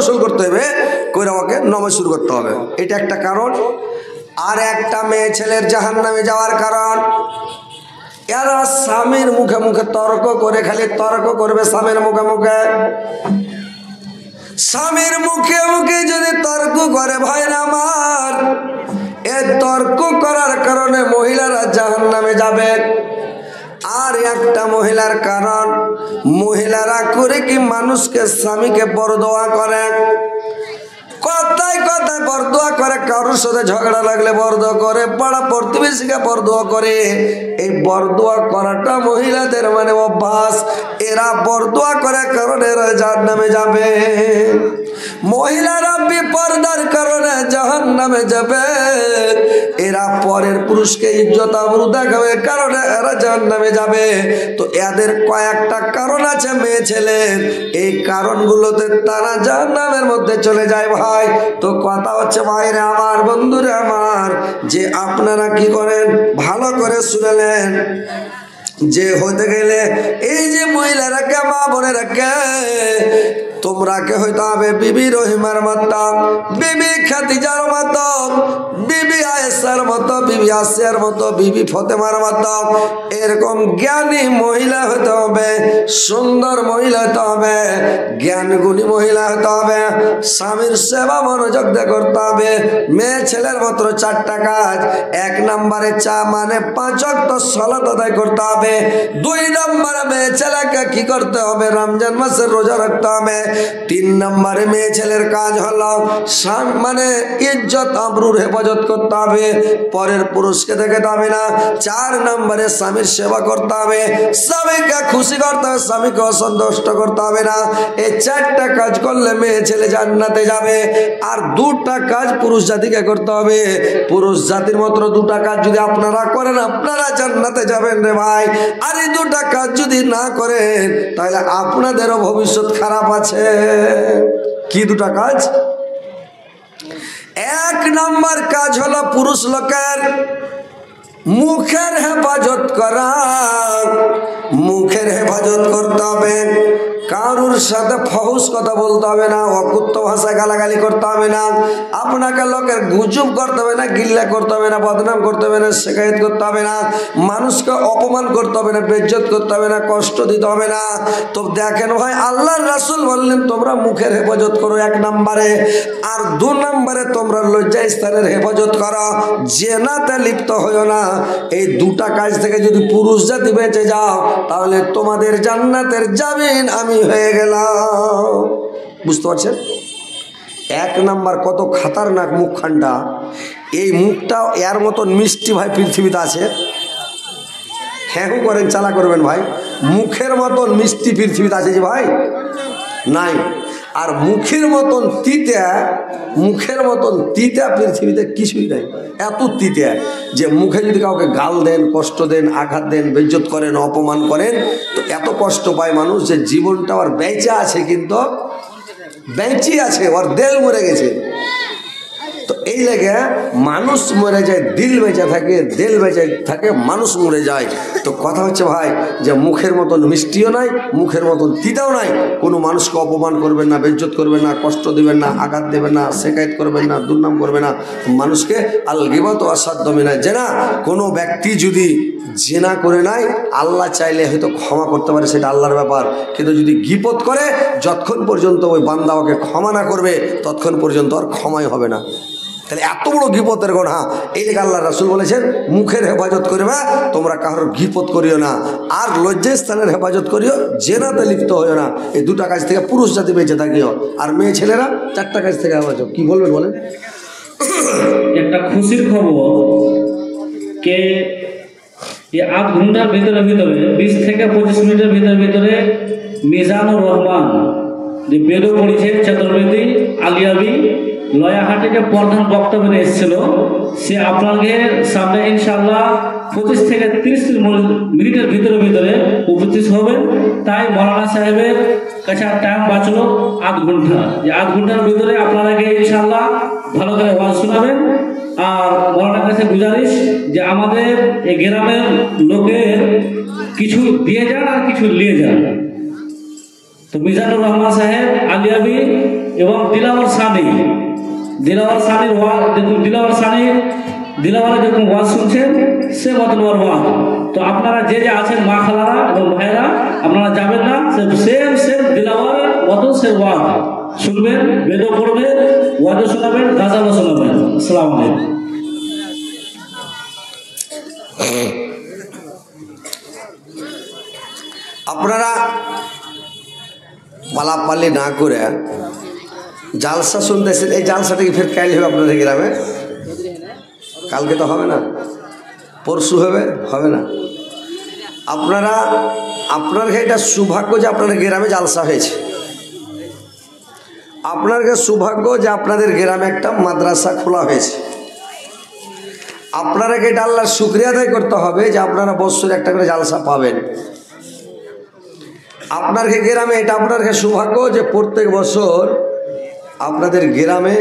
গোসল করতে হবে, করে ওকে নামাজ শুরু করতে হবে। এটা একটা কারণ। আর একটা মেয়ে ছেলের জাহান্নামে যাওয়ার কারণ, এরা স্বামীর মুখে মুখে তর্ক করে, খালি তর্ক করবে স্বামীর মুখে মুখে। স্বামীর মুখে মুখে যদি তর্ক করে ভাইরা আমার, এই তর্ক করার কারণে মহিলারা জাহান্নামে যাবে। আর একটা মহিলার কারণ, মহিলারা করে কি মানুষকে স্বামীকে বরদোয়া করে, কথায় কথায় বরদোয়া করে, কারোর সাথে ঝগড়া লাগলে বরদোয়া করে, পাড়া প্রতিবেশীকে বরদোয়া করে। এই বরদোয়া করাটা মহিলাদের মানে অভ্যাস। এরা বরদোয়া করে কারণ এরা জাহান্নামে যাবে। মহিলারা বিপর্দার কারণে জাহান্নামে যাবে। এরা পরের পুরুষকে ইজ্জত আবরু দেখাবে কারণে এরা জাহান্নামে যাবে। তো এদের কয়েকটা কারণ আছে মেয়ে ছেলের, এই কারণগুলোতে তারা জাহান্নামের মধ্যে চলে যায় ভাই। তো কথা হচ্ছে ভাইরে আমার, বন্ধুরে আমার, যে আপনারা কি করেন ভালো করে শুনে নেন, যে হতে গেলে এই যে মহিলারাকে, মা বোনেরাকে, তোমরাকে হইতে হবে বিবি রহিমার মতো, বিবি খাদিজার মতো, বিবি আয়েশার মতো, বিবি আসিয়ার মতো, বিবি ফতেমার মতো। এরকম জ্ঞানী মহিলা হতে হবে, সুন্দর মহিলা হতে হবে, জ্ঞানগুণী মহিলা হতে হবে। স্বামীর সেবা মনোযোগ দিয়ে করতে হবে। মেয়ে ছেলের মাত্র 4টা কাজ। 1 নম্বরে চা মানে 5 ওয়াক্ত সালাত আদায় করতে হবে। 2 নম্বরে মেয়ে ছেলেকে কি করতে হবে, রমজান মাসের রোজা রাখতে হবে। 3 নম্বরে মেয়ে ছেলের কাজ হলো মানে ইজ্জত আবরুর হেফাজত করতে হবে, পরের পুরুষকে দেখাতে হবে না। 4 নম্বরে স্বামীর সেবা করতে হবে, স্বামীকে খুশি করতে হবে, স্বামীকে অসন্তুষ্ট করতে হবে না। এই 4টা কাজ করলে মেয়ে ছেলে জান্নাতে যাবে। আর 2টা কাজ পুরুষ জাতিকে করতে হবে। পুরুষ জাতির মাত্র 2টা কাজ যদি আপনারা করেন, আপনারা জান্নাতে যাবেন রে ভাই। আর এই 2টা কাজ যদি না করেন, তাহলে আপনাদেরও ভবিষ্যৎ খারাপ আছে। কি 2টা কাজ? 1 নম্বর কাজ হলো পুরুষ লোকের মুখের হেফাজত করা। মুখের হেফাজত করতে হবে, কারুর সাথে ফহুস কথা বলতে হবে না, অকুত্ত ভাষায় গালাগালি করতে হবে না, আপনাকে লোকের গুজব করতে হবে না, গিল্লা করতে হবে না, বদনাম করতে হবে না, শিকায়ত করতে হবে না, মানুষকে অপমান করতে হবে না, বেইজ্জত করতে হবে না, কষ্ট দিতে হবে না। তো দেখেন ভাই, আল্লাহর রাসূল বললেন তোমরা মুখের হেফাজত করো 1 নম্বরে। আর 2 নম্বরে তোমরা লজ্জা স্থানের হেফাজত করো, জিনাতে লিপ্ত হইও না। এই 2টা কাজ থেকে যদি পুরুষ জাতি বেঁচে যাও, তাহলে তোমাদের জান্নাতের জামিন আমি হয়ে গেলাম। বুঝতে পারছেন? 1 নাম্বার কত খাতারনাক মুখখানটা। এই মুখটা এর মতন মিষ্টি ভাই পৃথিবীতে আছে? হ্যাঁ করেন, চালা করবেন ভাই। মুখের মতন মিষ্টি পৃথিবীতে আছে যে ভাই? নাই। আর মুখের মতন তিতা পৃথিবীতে কিছুই নাই। এত তিতা যে মুখে যদি কাউকে গাল দেন, কষ্ট দেন, আঘাত দেন, বেইজ্জত করেন, অপমান করেন, তো এত কষ্ট পায় মানুষ যে জীবনটা ওর বেঁচে আছে, কিন্তু বেঁচে আছে, ওর দেল মরে গেছে। তো এই লেগে মানুষ মরে যায়, দিল বেঁচে থাকে, দিল বেঁচে থাকে, মানুষ মরে যায়। তো কথা হচ্ছে ভাই, যে মুখের মতন মিষ্টিও নাই, মুখের মতন তিতাও নাই। কোনো মানুষকে অপমান করবেন না, বেইজ্জত করবেন না, কষ্ট দেবেন না, আঘাত দেবেন না, শিকায়ত করবেন না, দুর্নাম করবেন না। মানুষকে আল গীবত ওয়া সাদ্দ মিনাজ জিনা। কোনো ব্যক্তি যদি জিনা করে নাই, আল্লাহ চাইলে হয়তো ক্ষমা করতে পারে, সেটা আল্লাহর ব্যাপার। কিন্তু যদি গীবত করে, যতক্ষণ পর্যন্ত ওই বান্দা ওকে ক্ষমা না করবে, ততক্ষণ পর্যন্ত আর ক্ষমাই হবে না। তাহলে এত বড় গীবতের গুনাহ। এই লেগে আল্লাহ রাসূল বলেছেন মুখের হেফাজত করবে, তোমরা কারোর গীবত করিও না। আর লজ্জাস্থানের হেফাজত করিও, জেনাতে লিপ্ত হইও না। এই 2টা কাজ থেকে পুরুষ জাতি বেঁচে থাকিও। আর মেয়ে ছেলেরা 4টা কাজ থেকে হেফাজত। কি বলবেন বলেন? একটা খুশির খবর, কে এই 8 ঘন্টার ভিতরে 20 থেকে 25 মিনিটের ভিতরে মিজানুর রহমান যে বেদও পড়েছে চতুর্বেদী আলিয়াবি লয়াহাটে যে প্রধান বক্তব্য এসেছিল, সে আপনাদের সামনে ইনশাআল্লাহ 25 থেকে 30 মিনিটের ভিতরে উপস্থিত হবে। তাই মৌলানা সাহেবের কাছে টাইম বাঁচলো 8 ঘন্টা। যে 8 ঘন্টার ভিতরে আপনাদেরকে ইনশাআল্লাহ ভালো করে ওয়াজ শোনাবেন। আর মৌলানার কাছে গুজারিশ যে আমাদের এই গ্রামের লোকের কিছু দিয়ে যান আর কিছু নিয়ে যান। তো মিজানুর রহমান সাহেব আলিয়াবি এবং দিলাওয়ার সানি সানির ওয়াজ দেখুন, দিলাওয়ার যেরকম ওয়াজ শুনছেন সে মতন ওর ওয়াজ। তো আপনারা যে আছেন মা খালারা এবং ভাইয়েরা, আপনারা যাবেন না, সেম দিলাওয়ার মতন সে ওয়াজ শুনবেন, বেদও পড়বেন, ওয়াজও শোনাবেন, গাজালও শোনাবেন। আসসালামু আলাইকুম। আপনারা পালাপালি না করে জালসা শুনতেছেন, এই জালসাটা কি ফের কাল হবে আপনাদের গ্রামে? কালকে তো হবে না, পরশু হবে না। আপনার এটা সৌভাগ্য যে আপনাদের গ্রামে জালসা হয়েছে। আপনার সৌভাগ্য যে আপনাদের গ্রামে একটা মাদ্রাসা খোলা হয়েছে। আপনারা এটা আল্লাহর শুকরিয়া আদায় করতে হবে যে আপনারা বছরে একটা করে জালসা পাবেন। আপনার গ্রামে এটা আপনার সৌভাগ্য যে প্রত্যেক বছর আপনাদের গ্রামে